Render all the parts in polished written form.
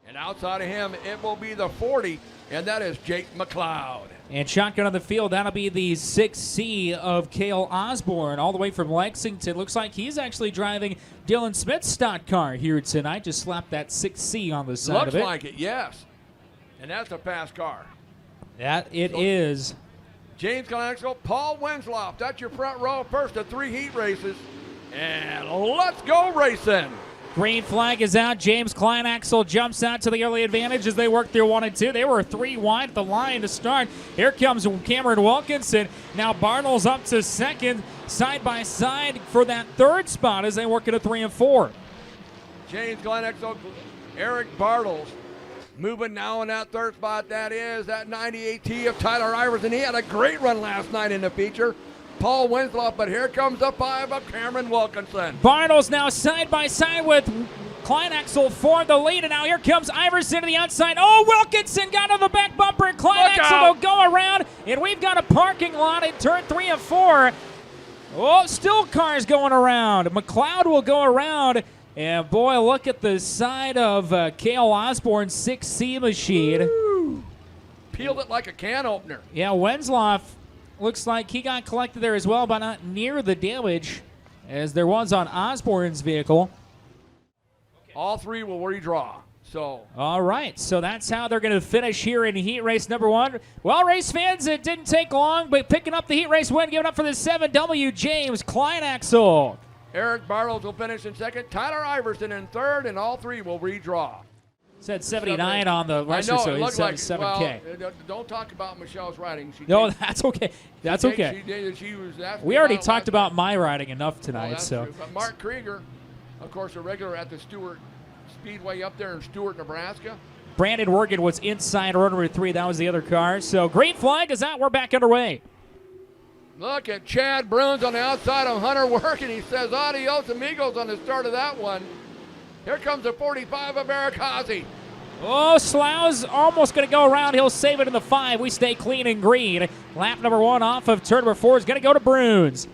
And outside of him, it will be the 40, and that is Jake McLeod. And shotgun on the field, that'll be the 6C of Cale Osborne, all the way from Lexington. Looks like he's actually driving Dylan Smith's stock car here tonight. Just slapped that 6C on the side of it. Looks like it, yes. And that's a fast car. That it is. James Glanexel, Paul Wensloff, that's your front row. First of 3 heat races. And let's go racing. Green flag is out. James Kleinaxel jumps out to the early advantage as they work through 1 and 2. They were 3 wide at the line to start. Here comes Cameron Wilkinson. Now Bartles up to second, side by side for that 3rd spot as they work into 3 and 4. James Glenexel, Eric Bartles moving now in that 3rd spot. That is that 98T of Tyler Iverson. He had a great run last night in the feature. Paul Winslow, but here comes the 5 of Cameron Wilkinson. Bartles now side by side with Kleinaxel for the lead, and now here comes Iverson to the outside. Oh, Wilkinson got on the back bumper, and Kleinaxel will go around, and we've got a parking lot in turn 3 and 4. Oh, still cars going around. McLeod will go around, and boy, look at the side of Cale Osborne's 6C machine. Woo. Peeled it like a can opener. Yeah, Wensloff looks like he got collected there as well, but not near the damage as there was on Osborne's vehicle. All 3 will redraw. So. All right, so that's how they're going to finish here in heat race number 1. Well, race fans, it didn't take long, but picking up the heat race win, giving up for the 7W, James Kleinaxel. Eric Bartles will finish in 2nd. Tyler Iverson in 3rd, and all 3 will redraw. Said 79 on the register, so it's 77K. Well, don't talk about Michelle's riding. That's okay. That's okay. She was we already talked about my riding enough tonight. True. But Mark Krieger, of course, a regular at the Stewart Speedway up there in Stewart, Nebraska. Brandon Wergen was inside row number 3. That was the other car. So green flag is out. We're back underway. Look at Chad Bruns on the outside of Hunter Wergen. He says adios amigos on the start of that one. Here comes the 45 of Eric Haase. Oh, Slough's almost going to go around. He'll save it in the 5. We stay clean and green. Lap number 1 off of turn number 4 is going to go to Bruns.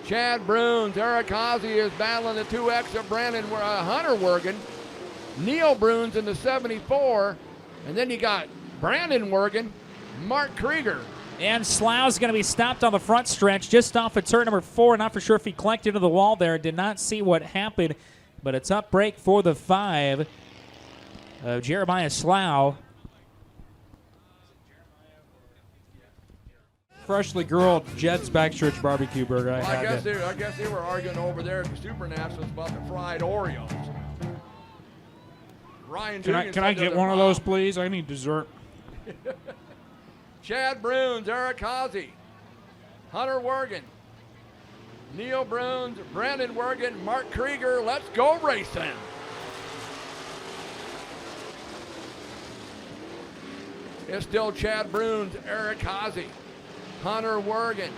Chad Bruns, Eric Haase is battling the 2X of Hunter Wergen. Neil Bruns in the 74. And then you got Brandon Wergen, Mark Krieger. And Slough's going to be stopped on the front stretch just off of turn number 4. Not for sure if he collected into the wall there. Did not see what happened. But a tough break for the 5 of Jeremiah Slough. Freshly grilled Jets backstretch barbecue burger. I guess they were arguing over there at the Super Nationals about the fried Oreos. Ryan Can I get one of those, please? I need dessert. Chad Bruns, Eric Haase, Hunter Wergen, Neil Bruns, Brandon Wergen, Mark Krieger. Let's go racing. It's still Chad Bruns, Eric Haase, Hunter Wergen,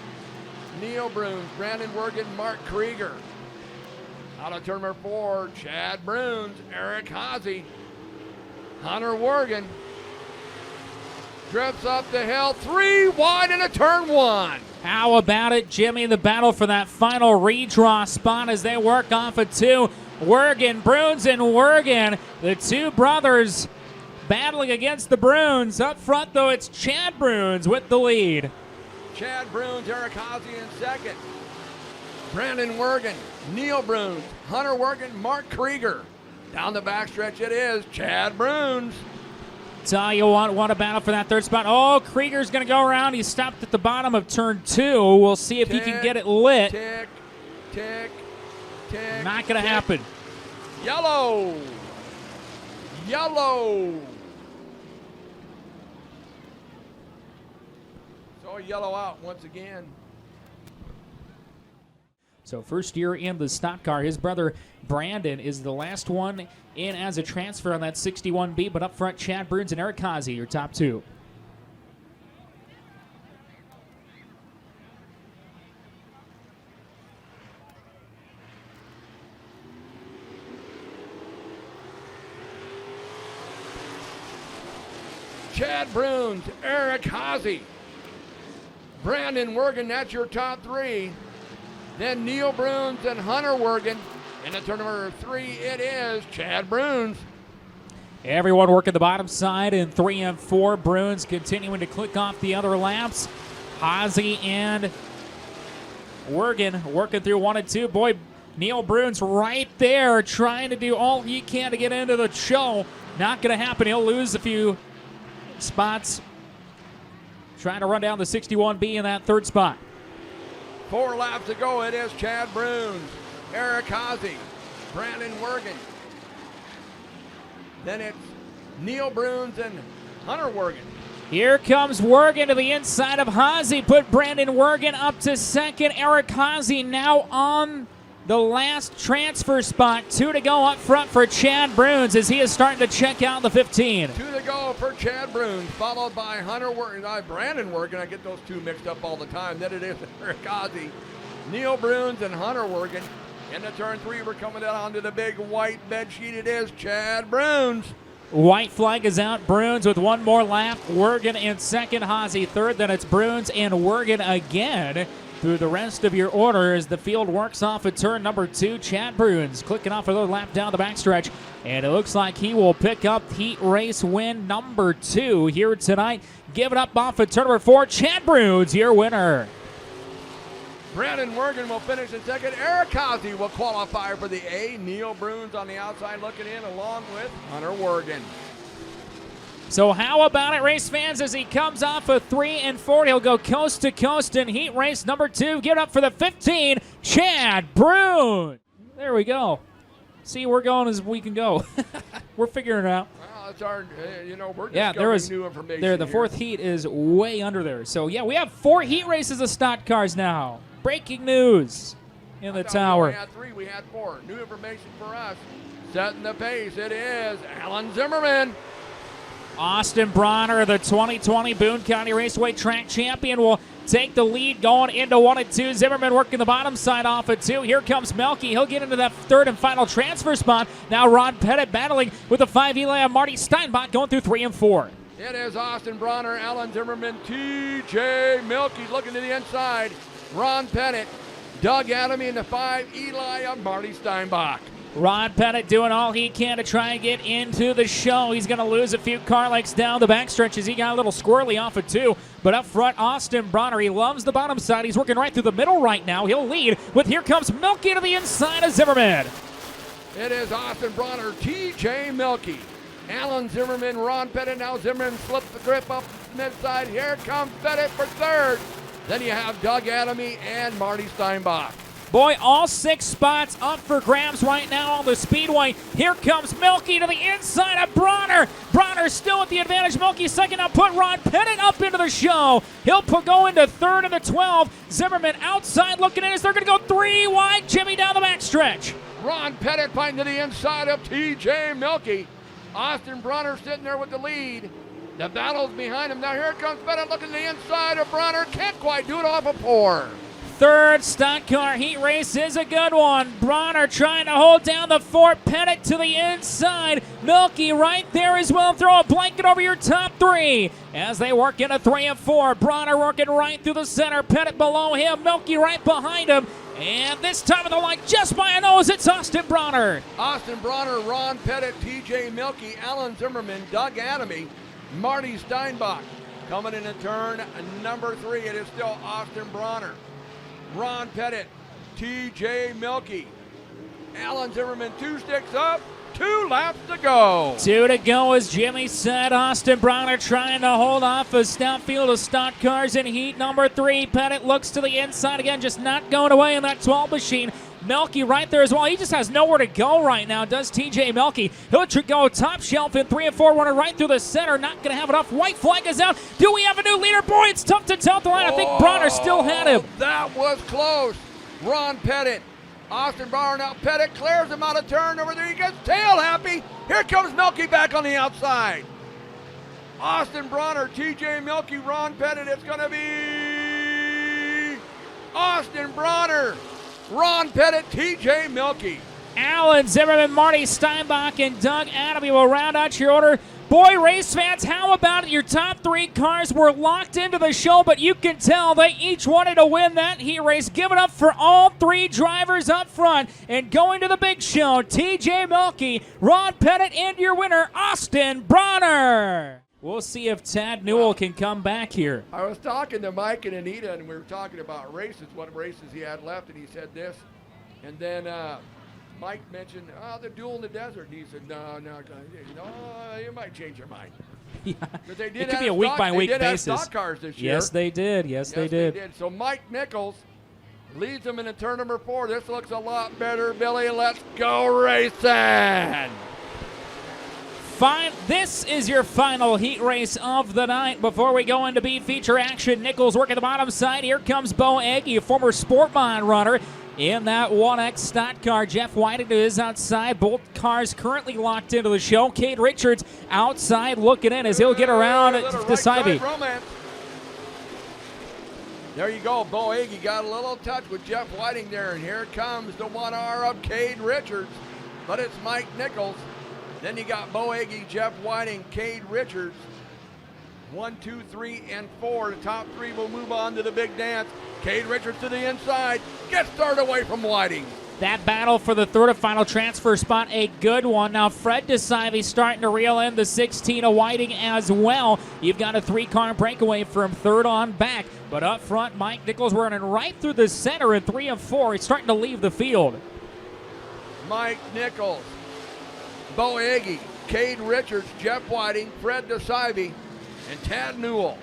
Neil Bruns, Brandon Wergen, Mark Krieger. Out of turn number 4, Chad Bruns, Eric Haase, Hunter Wergen. Drifts up the hill, 3 wide into turn 1. How about it, Jimmy? The battle for that final redraw spot as they work off of 2. Wergen, Bruns, and Wergen, the 2 brothers battling against the Bruns. Up front, though, it's Chad Bruns with the lead. Chad Bruns, Eric Haase in 2nd. Brandon Wergen, Neil Bruns, Hunter Wergen, Mark Krieger. Down the backstretch it is Chad Bruns. Tell you what a battle for that 3rd spot. Oh, Krieger's going to go around. He stopped at the bottom of turn 2. We'll see if he can get it lit. Tick, tick, tick. Not going to happen. Yellow. Yellow. So yellow out once again. So first year in the stock car, his brother Brandon is the last one in as a transfer on that 61B, but up front, Chad Bruns and Eric Haase, your top 2. Chad Bruns, Eric Haase, Brandon Wergen, that's your top 3. Then Neil Bruns and Hunter Wergen. In the turn number 3, it is Chad Bruns. Everyone working the bottom side in 3 and 4. Bruins continuing to click off the other laps. Haase and Wergen working through 1 and 2. Boy, Neil Bruins right there trying to do all he can to get into the show. Not going to happen. He'll lose a few spots. Trying to run down the 61B in that 3rd spot. 4 laps to go. It is Chad Bruins, Eric Haase, Brandon Wergen. Then it's Neil Bruins and Hunter Wergen. Here comes Wergen to the inside of Haase. Put Brandon Wergen up to 2nd. Eric Haase now on the last transfer spot. 2 to go up front for Chad Bruins as he is starting to check out the 15. 2 to go for Chad Bruins, followed by Hunter Wergen, Brandon Wergen. I get those 2 mixed up all the time. Then it is Eric Haase, Neil Bruins, and Hunter Wergen. Into turn 3, we're coming down onto the big white bed sheet. It is Chad Bruins. White flag is out. Bruins with 1 more lap. Wergen in 2nd, Haase 3rd. Then it's Bruins and Wergen again through the rest of your order as the field works off at turn number 2. Chad Bruins clicking off another lap down the backstretch. And it looks like he will pick up heat race win number 2 here tonight. Give it up off at turn number 4. Chad Bruins, your winner. Brandon Wergen will finish in 2nd. Eric Haase will qualify for the A. Neil Bruins on the outside looking in along with Hunter Wergen. So how about it, race fans, as he comes off a 3 and 4. He'll go coast to coast in heat race number 2. Give it up for the 15, Chad Bruins. There we go. See, we're going as we can go. We're figuring it out. Well, it's our, we're discovering new information there. The 4th heat is way under there. So, yeah, we have 4 heat races of stock cars now. Breaking news in the tower. We had 3, we had 4. New information for us. Setting the pace, it is Alan Zimmerman. Austin Bronner, the 2020 Boone County Raceway Track Champion, will take the lead going into 1 and 2. Zimmerman working the bottom side off at 2. Here comes Melky. He'll get into that 3rd and final transfer spot. Now Ron Pettit battling with the 5 Eli of Marty Steinbach going through 3 and 4. It is Austin Bronner, Alan Zimmerman, TJ Milky looking to the inside. Ron Pettit, Doug Adamy in the 5 Eli of Marty Steinbach. Ron Pettit doing all he can to try and get into the show. He's going to lose a few car lengths down the backstretch as he got a little squirrely off of 2. But up front, Austin Bronner, he loves the bottom side. He's working right through the middle right now. He'll lead with here comes Milky to the inside of Zimmerman. It is Austin Bronner, TJ Milky, Alan Zimmerman, Ron Pettit. Now Zimmerman slips the grip up mid-side. Here comes Pettit for 3rd. Then you have Doug Adamy and Marty Steinbach. Boy, all 6 spots up for grabs right now on the Speedway. Here comes Milky to the inside of Bronner. Bronner still at the advantage. Milky 2nd. Now put Ron Pettit up into the show. He'll go into 3rd in the 12. Zimmerman outside looking in as they're going to go 3 wide. Jimmy down the backstretch. Ron Pettit fighting to the inside of TJ Milky. Austin Bronner sitting there with the lead. The battle's behind him. Now here comes Pettit looking to the inside of Bronner. Can't quite do it off of 4. 3rd stock car heat race is a good one. Bronner trying to hold down the 4. Pettit to the inside. Milky right there as well. Throw a blanket over your top 3 as they work into 3 and 4. Bronner working right through the center. Pettit below him. Milky right behind him. And this time of the line, just by a nose, it's Austin Bronner. Austin Bronner, Ron Pettit, TJ Milky, Alan Zimmerman, Doug Adamy, Marty Steinbach. Coming into turn number 3, it is still Austin Bronner, Ron Pettit, TJ Milky, Alan Zimmerman, 2 sticks up, 2 laps to go. 2 to go, as Jimmy said. Austin Bronner trying to hold off a stout field of stock cars in heat number 3. Pettit looks to the inside again, just not going away in that 12 machine. Milky right there as well. He just has nowhere to go right now, does TJ Milky. He'll go top shelf in 3 and 4, running right through the center. Not going to have enough. White flag is out. Do we have a new leader? Boy, it's tough to tell the line. I think Bronner still had him. That was close. Ron Pettit, Austin Bronner. Now Pettit clears him out of turn over there. He gets tail happy. Here comes Milky back on the outside. Austin Bronner, TJ Milky, Ron Pettit. It's going to be Austin Bronner, Ron Pettit, TJ Milky. Alan Zimmerman, Marty Steinbach, and Doug Adam. You will round out your order. Boy, race fans, how about it? Your top 3 cars were locked into the show, but you can tell they each wanted to win that heat race. Give it up for all 3 drivers up front. And going to the big show, TJ Melke, Ron Pettit, and your winner, Austin Bronner. We'll see if Tad Newell can come back here. I was talking to Mike and Anita, and we were talking about races, what races he had left, and he said this. And then Mike mentioned, the duel in the desert. And he said, no, you might change your mind. Yeah. But they did it could be a week-by-week basis. Have stock cars this year. Yes, they did. Yes, they did. So Mike Nichols leads them in turn number 4. This looks a lot better, Billy. Let's go racing. Fine. This is your final heat race of the night. Before we go into B feature action, Nichols working the bottom side. Here comes Bo Agee, a former Sportmine runner, in that 1X stock car. Jeff Whiting is outside. Both cars currently locked into the show. Cade Richards outside looking in as he'll get around to Sivey. There you go. Bo Agee got a little touch with Jeff Whiting there, and here comes the 1R of Cade Richards. But it's Mike Nichols. Then you got Bo Agee, Jeff Whiting, Cade Richards. 1, 2, 3, and 4. The top 3 will move on to the big dance. Cade Richards to the inside. Gets started away from Whiting. That battle for the third and final transfer spot, a good one. Now Fred DeSivey starting to reel in the 16 of Whiting as well. You've got a 3-car breakaway from third on back. But up front, Mike Nichols running right through the center in 3 of 4. He's starting to leave the field. Mike Nichols, Bo Agee, Cade Richards, Jeff Whiting, Fred DeSivey, and Tad Newell.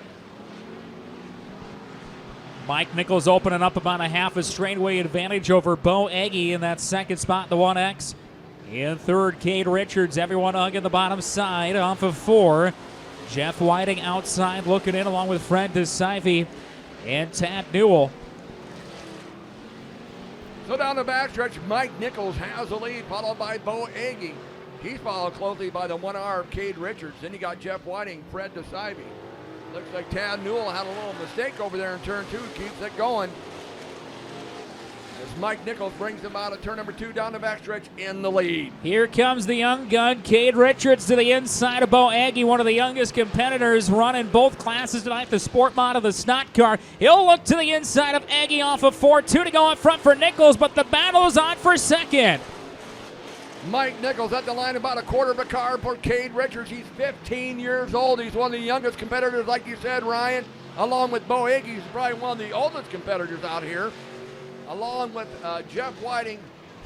Mike Nichols opening up about a half a straightaway advantage over Bo Agee in that second spot, the 1X. In third, Cade Richards, everyone hugging the bottom side off of 4. Jeff Whiting outside looking in along with Fred DeSivey and Tad Newell. So down the backstretch, Mike Nichols has the lead, followed by Bo Agee. He's followed closely by the 1R of Cade Richards. Then you got Jeff Whiting, Fred DeSivey. Looks like Tad Newell had a little mistake over there in turn 2, keeps it going. As Mike Nichols brings them out of turn number 2 down the backstretch in the lead. Here comes the young gun, Cade Richards to the inside of Bo Agee, one of the youngest competitors running both classes tonight, the sport mod of the stock car. He'll look to the inside of Agee off of 4, 2 to go up front for Nichols, but the battle is on for second. Mike Nichols at the line, about a quarter of a car for Cade Richards. He's 15 years old. He's one of the youngest competitors, like you said, Ryan, along with Bo Agee. He's probably one of the oldest competitors out here, along with Jeff Whiting,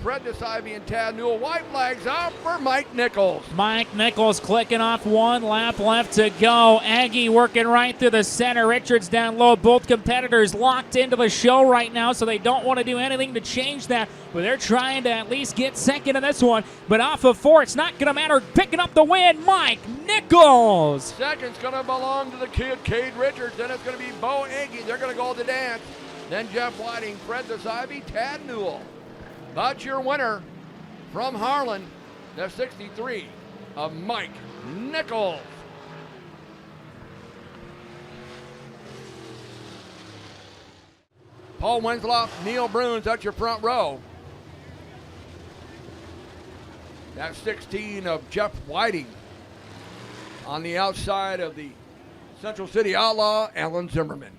Fred DeSivey, and Tad Newell. White flags out for Mike Nichols. Mike Nichols clicking off 1 lap left to go. Agee working right through the center. Richards down low. Both competitors locked into the show right now, so they don't want to do anything to change that. But they're trying to at least get second in this one. But off of 4, it's not going to matter. Picking up the win, Mike Nichols. Second's going to belong to the kid, Cade Richards. Then it's going to be Bo Agee. They're going to go to the dance. Then Jeff Whiting, Fred DeSivey, Tad Newell. But your winner from Harlan, the 63 of Mike Nichols. Paul Winslow, Neil Bruns at your front row. That's 16 of Jeff Whiting. On the outside of the Central City Outlaw, Alan Zimmerman.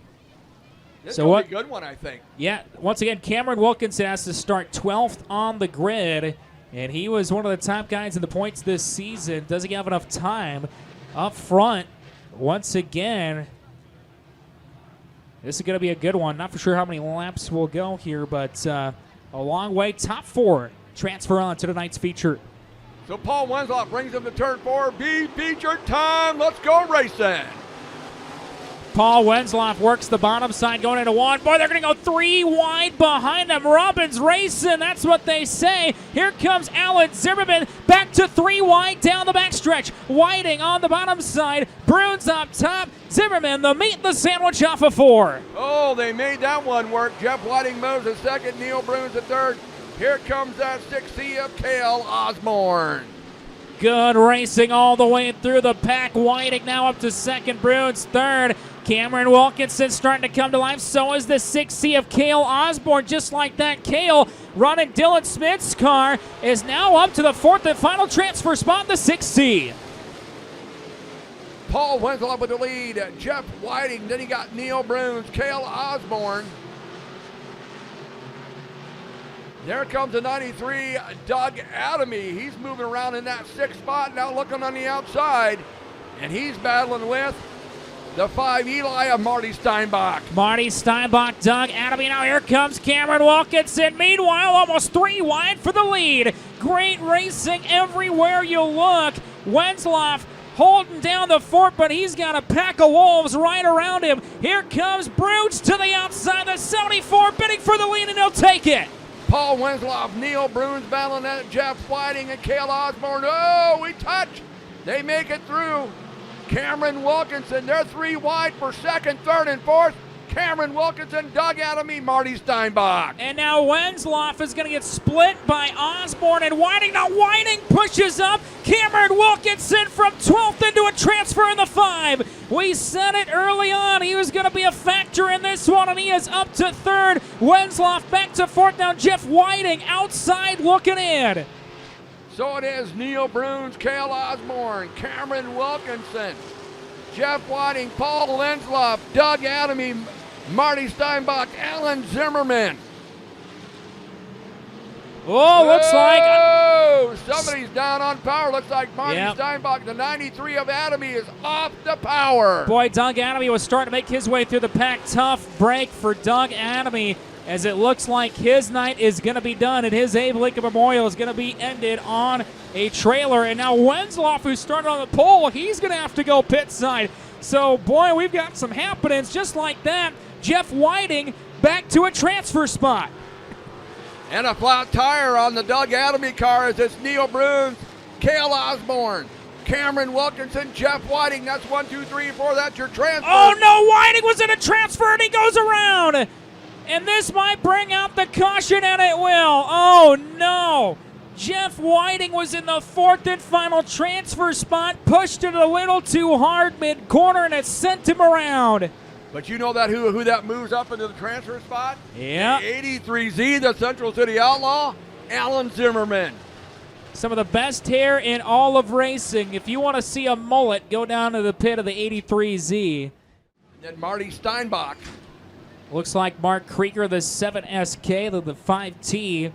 This will be a good one, I think. Yeah, once again, Cameron Wilkinson has to start 12th on the grid, and he was one of the top guys in the points this season. Doesn't have enough time up front. Once again, this is going to be a good one. Not for sure how many laps will go here, but a long way. Top 4 transfer on to tonight's feature. So Paul Winslow brings him to turn 4. B feature time. Let's go racing. Paul Wensloff works the bottom side going into 1. Boy, they're going to go 3 wide behind them. Robbins racing, that's what they say. Here comes Alan Zimmerman back to 3 wide down the backstretch. Whiting on the bottom side. Bruns up top. Zimmerman, the meat and the sandwich off of 4. Oh, they made that one work. Jeff Whiting moves to second. Neil Bruns to third. Here comes that 6C of Cale Osborne. Good racing all the way through the pack. Whiting now up to second. Bruns third. Cameron Wilkinson starting to come to life. So is the 6C of Cale Osborne. Just like that, Cale running Dylan Smith's car is now up to the 4th and final transfer spot in the 6C. Paul Wenzel with the lead. Jeff Whiting. Then he got Neil Bruns, Cale Osborne. There comes the 93, Doug Adamy. He's moving around in that 6th spot, now looking on the outside. And he's battling with the 5 Eli of Marty Steinbach. Marty Steinbach, Doug Adamy. Now here comes Cameron Wilkinson. Meanwhile, almost 3 wide for the lead. Great racing everywhere you look. Wenzloff holding down the fort, but he's got a pack of wolves right around him. Here comes Bruns to the outside, the 74 bidding for the lead, and he'll take it. Paul Wenzloff, Neil Bruns battling at Jeff Whiting and Cale Osborne. Oh, we touch. They make it through. Cameron Wilkinson, they're 3 wide for 2nd, 3rd, and 4th. Cameron Wilkinson, Doug Adamy, Marty Steinbach. And now Wenzloff is going to get split by Osborne and Whiting. Now Whiting pushes up Cameron Wilkinson from 12th into a transfer in the 5. We said it early on. He was going to be a factor in this one, and he is up to 3rd. Wenzloff back to 4th. Now Jeff Whiting outside looking in. So it is Neil Bruns, Cale Osborne, Cameron Wilkinson, Jeff Whiting, Paul Wenzloff, Doug Adamy, Marty Steinbach, Alan Zimmerman. Oh, looks like... Oh, somebody's down on power. Looks like Marty Yep. Steinbach, the 93 of Adamy, is off the power. Boy, Doug Adamy was starting to make his way through the pack. Tough break for Doug Adamy, as it looks like his night is going to be done and his Abe Lincoln Memorial is going to be ended on a trailer. And now Wenzloff, who started on the pole, he's going to have to go pit side. So, boy, we've got some happenings just like that. Jeff Whiting back to a transfer spot. And a flat tire on the Doug Adamy car as it's Neil Bruns, Cale Osborne, Cameron Wilkinson, Jeff Whiting. That's 1, 2, 3, 4. That's your transfer. Oh, no, Whiting was in a transfer, and he goes around. And this might bring out the caution, and it will. Oh, no. Jeff Whiting was in the 4th and final transfer spot, pushed it a little too hard mid-corner, and it sent him around. But you know that who that moves up into the transfer spot? Yeah. 83Z, the Central City Outlaw, Alan Zimmerman. Some of the best hair in all of racing. If you want to see a mullet, go down to the pit of the 83Z. And Marty Steinbach. Looks like Mark Krieger, the 7SK, the 5T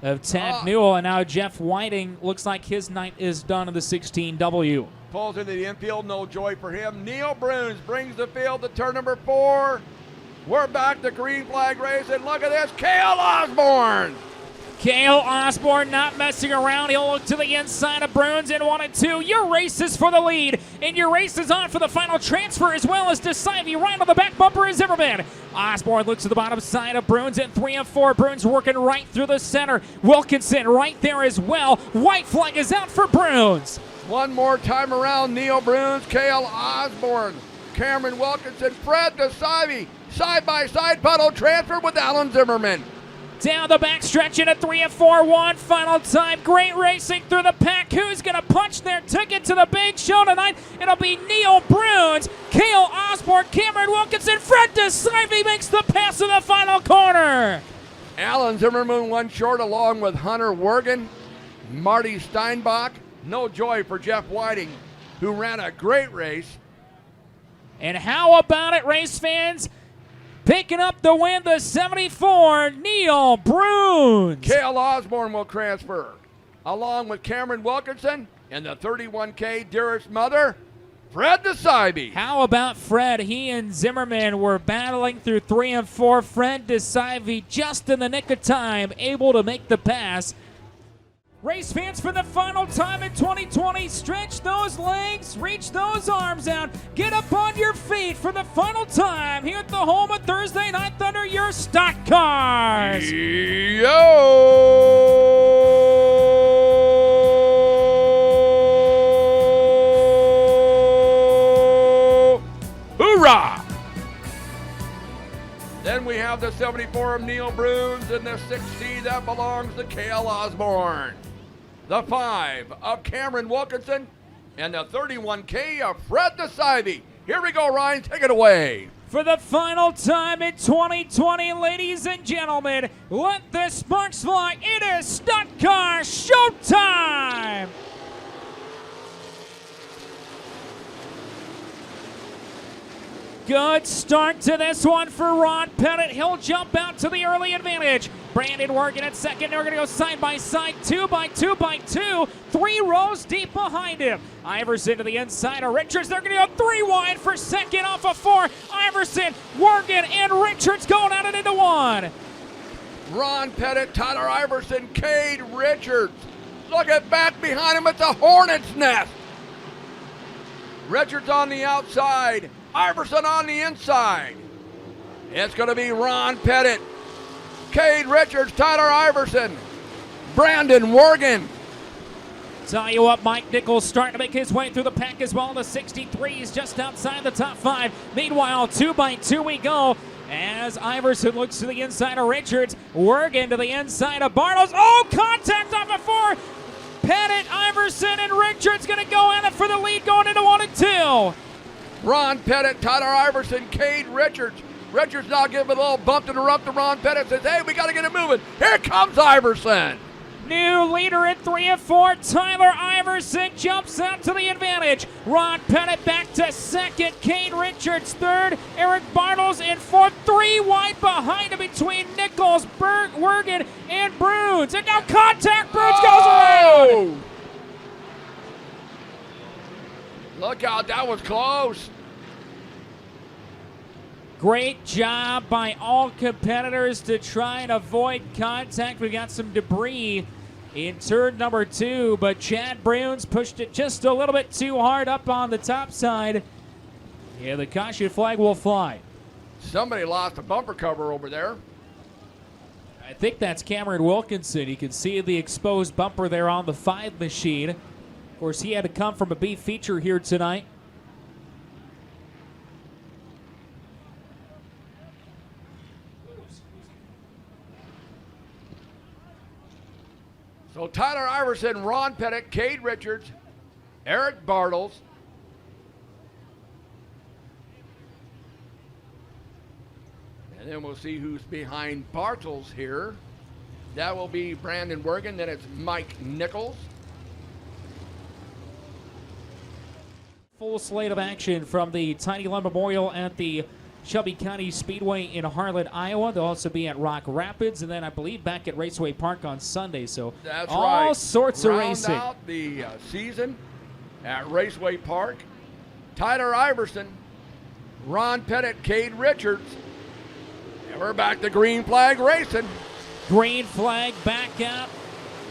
of Tad Newell. And now Jeff Whiting looks like his night is done in the 16W. Pulls into the infield, no joy for him. Neil Bruns brings the field to turn number 4. We're back to green flag race, and look at this, Cale Osborne. Cale Osborne not messing around. He'll look to the inside of Bruns in 1 and 2. Your race is for the lead, and your race is on for the final transfer as well as DeSivey. Right on the back bumper is Zimmerman. Osborne looks to the bottom side of Bruns in 3 and 4. Bruns working right through the center. Wilkinson right there as well. White flag is out for Bruns. One more time around, Neil Bruns, Cale Osborne, Cameron Wilkinson, Fred DeSivey, side-by-side puddle transfer with Alan Zimmerman. Down the back stretch in a 3 and 4, one final time. Great racing through the pack. Who's going to punch their ticket to the big show tonight? It'll be Neil Bruns, Cale Osborne, Cameron Wilkinson. Fred DeSivey makes the pass in the final corner. Alan Zimmerman one short along with Hunter Wergen, Marty Steinbach. No joy for Jeff Whiting, who ran a great race. And how about it, race fans? Picking up the win, the 74, Neil Bruns. Cale Osborne will transfer, along with Cameron Wilkinson and the 31K dearest mother, Fred DeSivey. How about Fred? He and Zimmerman were battling through 3 and 4. Fred DeSivey just in the nick of time, able to make the pass. Race fans, for the final time in 2020, stretch those legs, reach those arms out, get up on your feet for the final time here at the home of Thursday Night Thunder, your Stock Cars. Yo! Hoorah! Then we have the 74 of Neil Bruns and the 60 that belongs to Cale Osborne. The 5 of Cameron Wilkinson and the 31K of Fred DeSivey. Here we go, Ryan. Take it away. For the final time in 2020, ladies and gentlemen, let the sparks fly. It is Stock Car Showtime! Good start to this one for Ron Pettit. He'll jump out to the early advantage. Brandon working at second. They're going to go side by side, 2 by 2 by 2, 3 rows deep behind him. Iverson to the inside of Richards. They're going to go 3 wide for second off of 4. Iverson, Worgen, and Richards going at it into 1. Ron Pettit, Tyler Iverson, Cade Richards. Look at back behind him. It's a hornet's nest. Richards on the outside. Iverson on the inside. It's going to be Ron Pettit, Cade Richards, Tyler Iverson, Brandon Worgen. Tell you what, Mike Nichols starting to make his way through the pack as well. The 63s just outside the top 5. Meanwhile, 2 by 2 we go as Iverson looks to the inside of Richards. Worgen to the inside of Bartles. Oh, contact off of 4. Pettit, Iverson, and Richards going to go at it for the lead going into 1 and 2. Ron Pettit, Tyler Iverson, Cade Richards. Richards now giving a little bump to the rough to Ron Pettit. Says, hey, we got to get it moving. Here comes Iverson. New leader at 3 and 4. Tyler Iverson jumps out to the advantage. Ron Pettit back to second. Cade Richards third. Eric Bartles in fourth. 3 wide behind him between Nichols, Worgen, and Bruns. And now contact. Bruns goes around. Look out, that was close. Great job by all competitors to try and avoid contact. We got some debris in turn number 2, but Chad Bruns pushed it just a little bit too hard up on the top side. Yeah, the caution flag will fly. Somebody lost a bumper cover over there. I think that's Cameron Wilkinson. You can see the exposed bumper there on the 5 machine. Of course, he had to come from a B feature here tonight. So Tyler Iverson, Ron Pettit, Cade Richards, Eric Bartles, and then we'll see who's behind Bartles here. That will be Brandon Worgen. Then it's Mike Nichols. Full slate of action from the Tame Memorial at the Shelby County Speedway in Harlan, Iowa. They'll also be at Rock Rapids, and then I believe back at Raceway Park on Sunday. So that's all right. Sorts of racing. Round out the season at Raceway Park. Tyler Iverson, Ron Pettit, Cade Richards, and we're back to green flag racing. Green flag back out.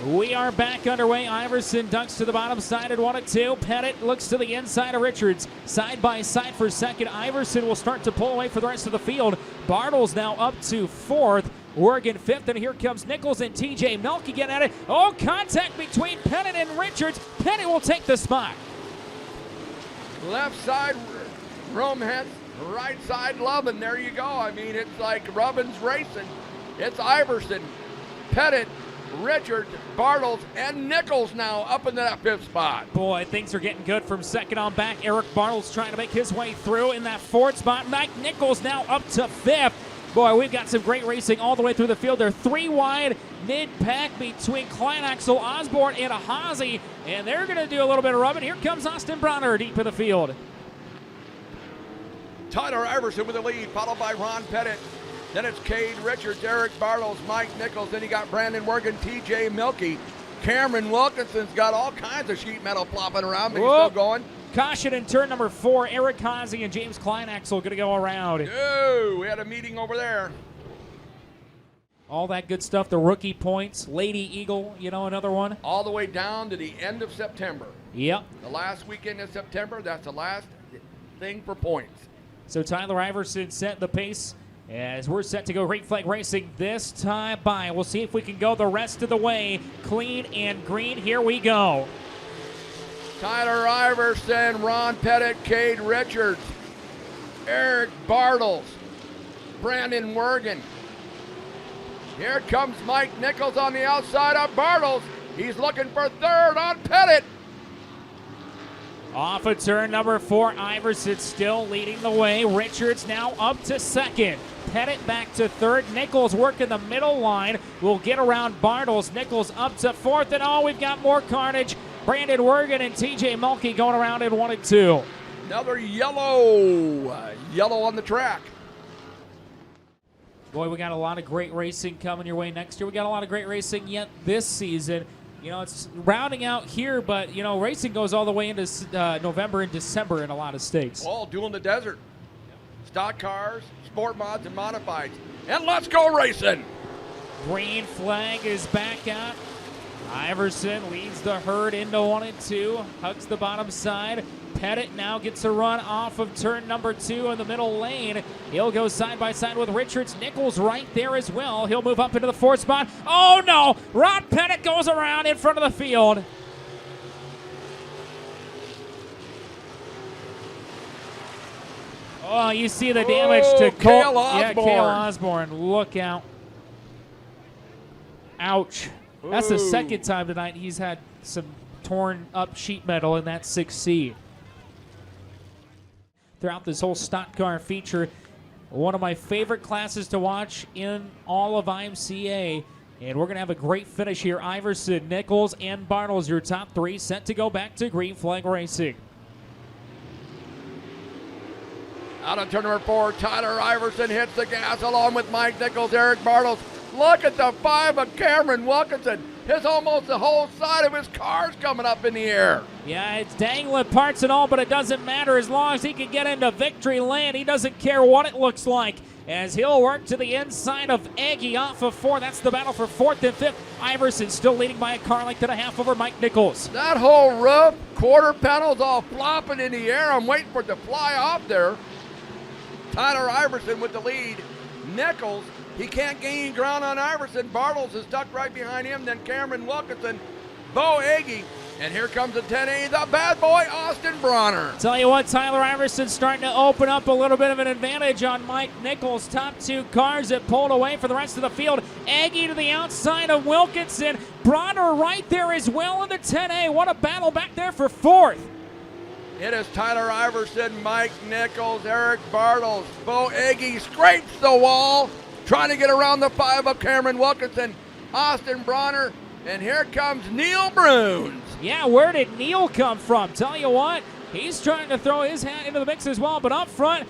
We are back underway. Iverson ducks to the bottom side at 1 and 2. Pettit looks to the inside of Richards. Side by side for second. Iverson will start to pull away for the rest of the field. Bartles now up to 4th. Worgen 5th, and here comes Nichols and TJ Melky getting at it. Oh, contact between Pettit and Richards. Pettit will take the spot. Left side, Romance. Right side, Lovin. There you go. I mean, it's like Robbins racing. It's Iverson, Pettit, Richards, Bartles, and Nichols now up into that 5th spot. Boy, things are getting good from second on back. Eric Bartles trying to make his way through in that 4th spot. Mike Nichols now up to 5th. Boy, we've got some great racing all the way through the field. They're 3 wide mid-pack between Klein Axel, Osborne, and Haase, and they're going to do a little bit of rubbing. Here comes Austin Bronner deep in the field. Tyler Iverson with the lead, followed by Ron Pettit. Then it's Cade Richards, Eric Bartles, Mike Nichols. Then you got Brandon Worgen, TJ Melky. Cameron Wilkinson's got all kinds of sheet metal flopping around, but he's still going. Caution in turn number 4. Eric Haase and James Kleinaxel going to go around. Oh, we had a meeting over there. All that good stuff. The rookie points. Lady Eagle, you know, another one. All the way down to the end of September. Yep. The last weekend of September, that's the last thing for points. So Tyler Iverson set the pace as we're set to go green flag racing this time by. We'll see if we can go the rest of the way clean and green. Here we go. Tyler Iverson, Ron Pettit, Cade Richards, Eric Bartles, Brandon Worgen. Here comes Mike Nichols on the outside of Bartles. He's looking for 3rd on Pettit. Off of turn number 4, Iverson still leading the way. Richards now up to second. Pettit back to third. Nichols working the middle line. Will get around Bartles. Nichols up to fourth. And we've got more carnage. Brandon Wergen and TJ Mulkey going around in 1 and 2. Another yellow on the track. Boy, we got a lot of great racing coming your way next year. We got a lot of great racing yet this season. You know, it's rounding out here, but, you know, racing goes all the way into November and December in a lot of states. All dual in the desert. Stock cars, sport mods, and modifieds. And let's go racing. Green flag is back out. Iverson leads the herd into 1 and 2. Hugs the bottom side. Pettit now gets a run off of turn number 2 in the middle lane. He'll go side by side with Richards. Nichols right there as well. He'll move up into the 4th spot. Oh no! Ron Pettit goes around in front of the field. Oh, you see the damage to Cale Osborne. Yeah, Cale Osborne. Look out. Ouch. That's the second time tonight he's had some torn up sheet metal in that 6C. Throughout this whole stock car feature, one of my favorite classes to watch in all of IMCA. And we're going to have a great finish here. Iverson, Nichols, and Bartles, your top 3, set to go back to green flag racing. Out on turn number 4, Tyler Iverson hits the gas along with Mike Nichols, Eric Bartles. Look at the 5 of Cameron Wilkinson. Almost the whole side of his car's coming up in the air. Yeah, it's dangling parts and all, but it doesn't matter as long as he can get into victory lane. He doesn't care what it looks like as he'll work to the inside of Aggie off of 4. That's the battle for 4th and 5th. Iverson still leading by a car length and a half over Mike Nichols. That whole roof, quarter panels all flopping in the air. I'm waiting for it to fly off there. Tyler Iverson with the lead. Nichols, he can't gain ground on Iverson. Bartles is stuck right behind him. Then Cameron Wilkinson, Bo Agee, and here comes the 10A, the bad boy, Austin Bronner. Tell you what, Tyler Iverson's starting to open up a little bit of an advantage on Mike Nichols. Top 2 cars that pulled away for the rest of the field. Agee to the outside of Wilkinson. Bronner right there as well in the 10A. What a battle back there for 4th. It is Tyler Iverson, Mike Nichols, Eric Bartles. Bo Agee scrapes the wall, trying to get around the 5 of Cameron Wilkinson, Austin Bronner, and here comes Neil Bruns. Yeah, where did Neil come from? Tell you what, he's trying to throw his hat into the mix as well, but up front,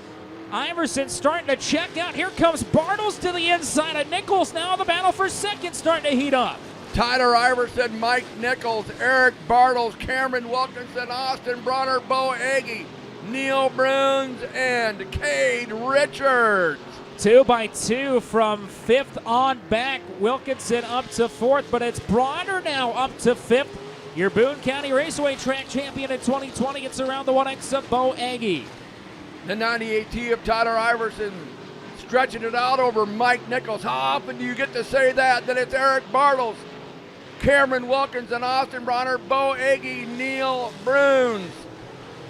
Iverson starting to check out. Here comes Bartles to the inside of Nichols. Now the battle for 2nd starting to heat up. Tyler Iverson, Mike Nichols, Eric Bartles, Cameron Wilkinson, Austin Bronner, Bo Agee, Neil Bruns, and Cade Richards. 2 by 2 from 5th on back. Wilkinson up to 4th, but it's Bronner now up to 5th. Your Boone County Raceway track champion in 2020 gets around the 1X of Bo Agee. The 98T of Tyler Iverson stretching it out over Mike Nichols. How often do you get to say that? Then it's Eric Bartles, Cameron Wilkinson, Austin Bronner, Bo Agee, Neil Bruns.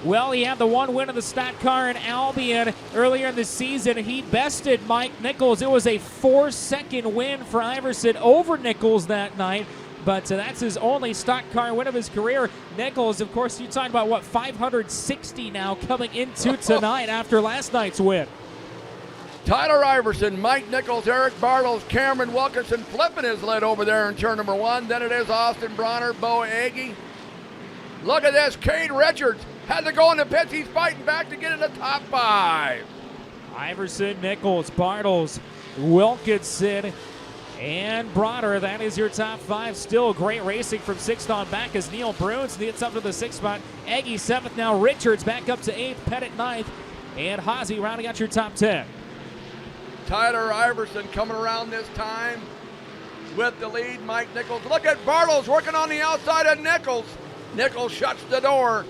Well, he had the 1 win of the stock car in Albion earlier in the season. He bested Mike Nichols. It was a 4-second win for Iverson over Nichols that night. But that's his only stock car win of his career. Nichols, of course, you're talking about, 560 now coming into tonight after last night's win. Tyler Iverson, Mike Nichols, Eric Bartles, Cameron Wilkinson flipping his lid over there in turn number 1. Then it is Austin Bronner, Bo Agee. Look at this, Cade Richards had to go in the pits. He's fighting back to get in the top 5. Iverson, Nichols, Bartles, Wilkinson, and Bronner. That is your top 5. Still great racing from 6th on back as Neil Bruns gets up to the 6th spot. Agee 7th now. Richards back up to 8th. Pettit 9th. And Haase rounding out your top 10. Tyler Iverson coming around this time with the lead. Mike Nichols. Look at Bartles working on the outside of Nichols. Nichols shuts the door.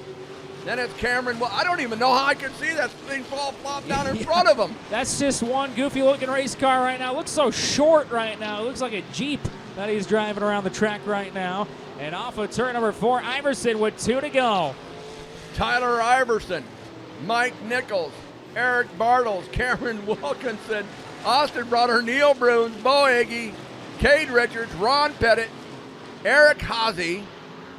Then it's Cameron. Well, I don't even know how I can see that thing flop down in front of him. That's just one goofy looking race car right now. It looks so short right now. It looks like a Jeep that he's driving around the track right now. And off of turn number 4, Iverson with 2 to go. Tyler Iverson, Mike Nichols, Eric Bartles, Cameron Wilkinson, Austin Bronner, Neil Bruns, Bo Agee, Cade Richards, Ron Pettit, Eric Haase,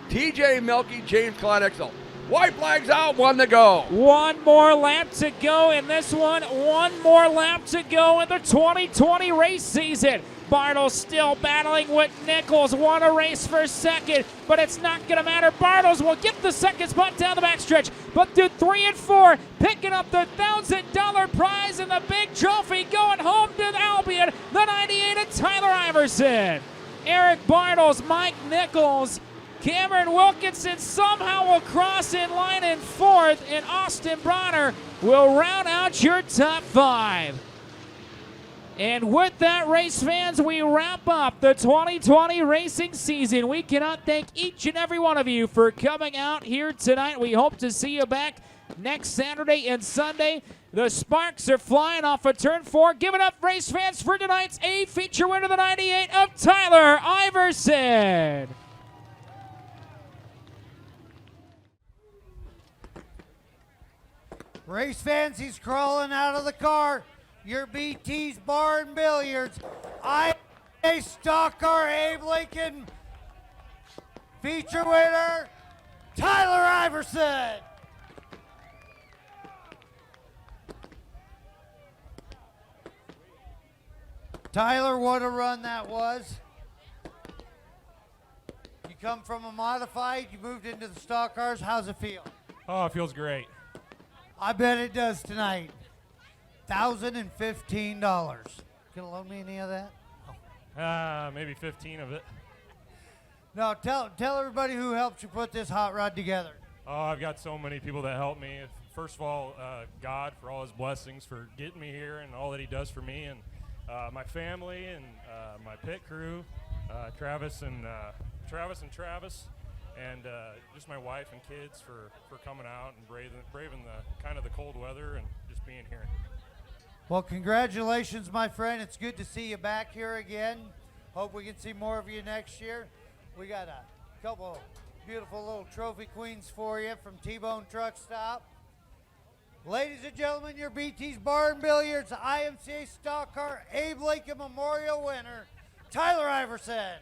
TJ Milkey, James Kleinexel. White flag's out, 1 to go. One more lap to go in this one. One more lap to go in the 2020 race season. Bartles still battling with Nichols. Won a race for second, but it's not going to matter. Bartles will get the second spot down the backstretch, but through 3 and 4, picking up the $1,000 prize and the big trophy going home to Albion, the 98 of Tyler Iverson. Eric Bartles, Mike Nichols, Cameron Wilkinson somehow will cross in line in 4th, and Austin Bronner will round out your top 5. And with that, race fans, we wrap up the 2020 racing season. We cannot thank each and every one of you for coming out here tonight. We hope to see you back next Saturday and Sunday. The sparks are flying off of turn 4. Give it up, race fans, for tonight's A feature winner, the 98 of Tyler Iverson. Race fans, he's crawling out of the car. Your BT's Bar and Billiards. IMCA Stock Car Abe Lincoln feature winner, Tyler Iverson. Tyler, what a run that was. You come from a modified, you moved into the stock cars. How's it feel? Oh, it feels great. I bet it does tonight. $1,015. Gonna loan me any of that? Maybe 15 of it. No, tell everybody who helped you put this hot rod together. Oh, I've got so many people that help me. First of all, God for all his blessings for getting me here and all that he does for me, and my family and my pit crew, Travis and Travis, and just my wife and kids for coming out and braving the kind of the cold weather and just being here. Well, congratulations, my friend. It's good to see you back here again. Hope we can see more of you next year. We got a couple beautiful little trophy queens for you from T-Bone Truck Stop. Ladies and gentlemen, your BT's Bar and Billiards IMCA Stock Car Abe Lincoln Memorial winner, Tyler Iverson.